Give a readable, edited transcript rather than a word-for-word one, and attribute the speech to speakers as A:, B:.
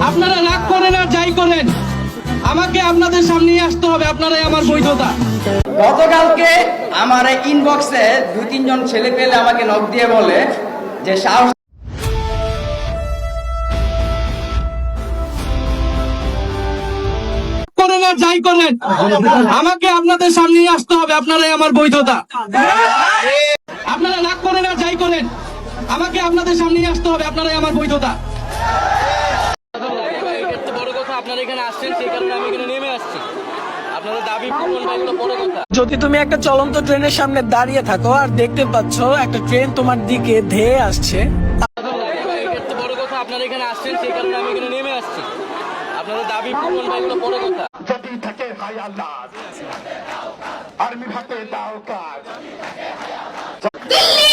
A: আপনারা রাগ করেন আর যাই করেন, আমাকে আপনাদের সামনে আসতে হবে, আপনারাই আমার বৈধতা।
B: গতকালকে আমার ইনবক্সে 2-3 জন ছেলে পেলে আমাকে নক দিয়ে বলে যে সাহস
A: করেন আর যাই করেন, আমাকে আপনাদের সামনে আসতে হবে, আপনারাই আমার বৈধতা। আপনারা রাগ করেন আর যাই করেন, আমাকে আপনাদের সামনে আসতে হবে, আপনারাই আমার বৈধতা। বড় কথা আপনারা এখানে আসছেন, সেই কারণে আমি এখানে নেমে আসছি। আপনাদের দাবি পূরণ বা এগুলো বড় কথা।
C: যদি তুমি একটা চলন্ত ট্রেনের সামনে দাঁড়িয়ে থাকো আর দেখতে পাচ্ছ একটা ট্রেন তোমার দিকে ধেয়ে আসছে,
A: বড় কথা আপনারা এখানে আসছেন, সেই কারণে আমি এখানে নেমে আসছি। আপনাদের দাবি পূরণ বা এগুলো বড় কথা।
D: যদি থাকে ভাই আল্লাহ আর্মি ভাতে দাও কাজ।
E: দিল্লি